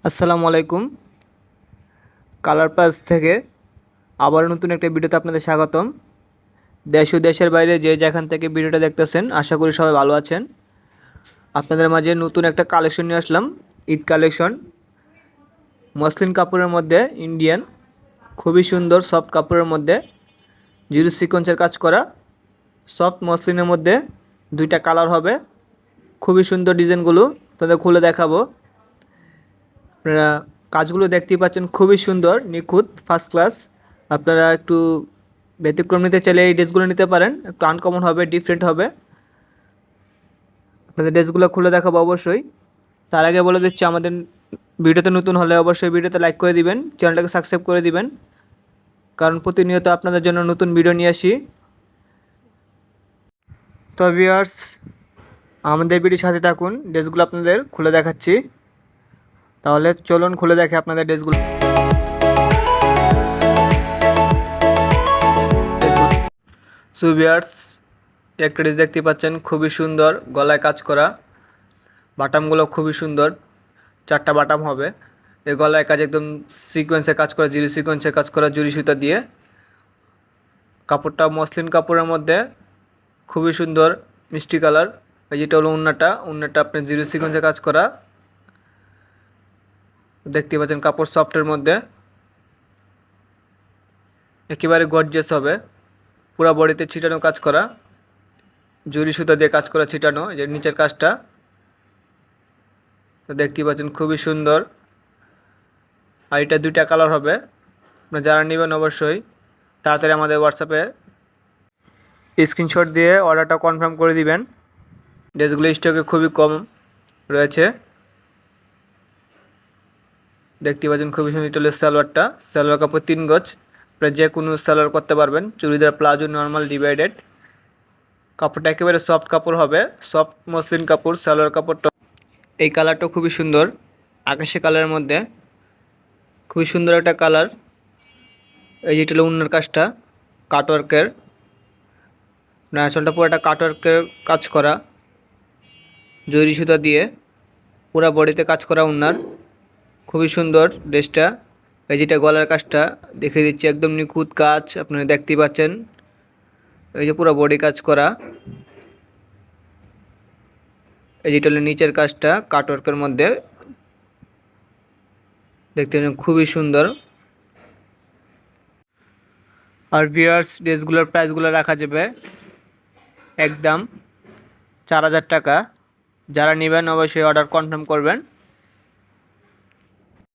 আসসালামু আলাইকুম। Colour plus থেকে আবার নতুন একটা ভিডিওতে আপনাদের স্বাগতম। দেশ ও দেশের বাইরে যে যেখান থেকে ভিডিওটা দেখতেছেন আশা করি সবাই ভালো আছেন। আপনাদের মাঝে নতুন একটা কালেকশন নিয়ে আসলাম, ঈদ কালেকশন। মসলিন কাপড়ের মধ্যে ইন্ডিয়ান খুবই সুন্দর সফট কাপড়ের মধ্যে জিরো সিকোয়েন্সের কাজ করা সফট মসলিনের মধ্যে দুইটা কালার হবে। খুবই সুন্দর ডিজাইনগুলো আপনাদের খুলে দেখাবো। আপনারা কাজগুলো দেখতেই পাচ্ছেন, খুবই সুন্দর, নিখুঁত, ফার্স্ট ক্লাস। আপনারা একটু ব্যতিক্রম নিতে চাইলে এই ড্রেসগুলো নিতে পারেন, একটু আনকমন হবে, ডিফারেন্ট হবে। আপনাদের ড্রেসগুলো খুলে দেখাবো অবশ্যই। তার আগে বলে দিচ্ছি, আমাদের ভিডিওতে নতুন হলে অবশ্যই ভিডিওতে লাইক করে দিবেন, চ্যানেলটাকে সাবস্ক্রাইব করে দিবেন, কারণ প্রতিনিয়ত আপনাদের জন্য নতুন ভিডিও নিয়ে আসি। তো ভিউয়ার্স, আমাদের ভিডিওর সাথে থাকুন, ড্রেসগুলো আপনাদের খুলে দেখাচ্ছি। তাহলে চলুন খুলে দেখে আপনাদের ড্রেসগুলো। সো ভিউয়ার্স, একটা ড্রেস দেখতে পাচ্ছেন, খুবই সুন্দর, গলায় কাজ করা, বাটামগুলো খুবই সুন্দর, 4টা বাটাম হবে। এই গলায় কাজ একদম সিকোয়েন্সে কাজ করা, জিরো সিকোয়েন্সে কাজ করা, জুরি সুতা দিয়ে। কাপড়টা মসলিন কাপড়ের মধ্যে খুবই সুন্দর মিষ্টি কালার। এই যেটা হলো উন্নাটা আপনি জিরো সিকোয়েন্সে কাজ করা দেখতে পাচ্ছেন। কাপড় সফটের মধ্যে একেবারে গর্জিয়াস হবে। পুরো বডিতে ছিটানো কাজ করা, জুরি সুতা দিয়ে কাজ করা ছিটানো, যে নিচের কাজটা তো দেখতেই পাচ্ছেন, খুবই সুন্দর। আর এটা দুইটা কালার হবে। আপনারা যারা নেবেন অবশ্যই তাড়াতাড়ি আমাদের হোয়াটসঅ্যাপে স্ক্রিনশট দিয়ে অর্ডারটা কনফার্ম করে দিবেন। ড্রেসগুলো স্টকে খুবই কম রয়েছে। দেখতে পাচ্ছেন খুবই সুন্দর। এটা হলো সালোয়ার কাপড় 3 গজ। আপনারা যে কোনো সালোয়ার করতে পারবেন, চুড়িদার, প্লাজো, নর্মাল, ডিভাইডেড। কাপড়টা একেবারে সফট কাপড় হবে, সফট মসলিন কাপড়। সালোয়ার কাপড়টা এই কালারটা খুবই সুন্দর, আকাশি কালারের মধ্যে খুবই সুন্দর একটা কালার। এই যেটা হলো উন্নার কাজটা কাটওয়ার্কের, আসলটা পুরোটা কাটওয়ার্কের কাজ করা, জরি সুতা দিয়ে পুরা বডিতে কাজ করা উন্নার। খুবই সুন্দর ড্রেসটা। এই যেটা গলার কাজটা দেখিয়ে দিচ্ছি, একদম নিখুঁত কাজ, আপনারা দেখতেই পাচ্ছেন। এই যে পুরো বডি কাজ করা। এই যেটা হলো নিচের কাজটা কাটওয়ার্কের মধ্যে, দেখতে পাচ্ছেন খুবই সুন্দর। আর ভিউয়ার্স, ড্রেসগুলোর প্রাইসগুলো রাখা যাবে একদম 4000 টাকা। যারা নেবেন অবশ্যই অর্ডার কনফার্ম করবেন।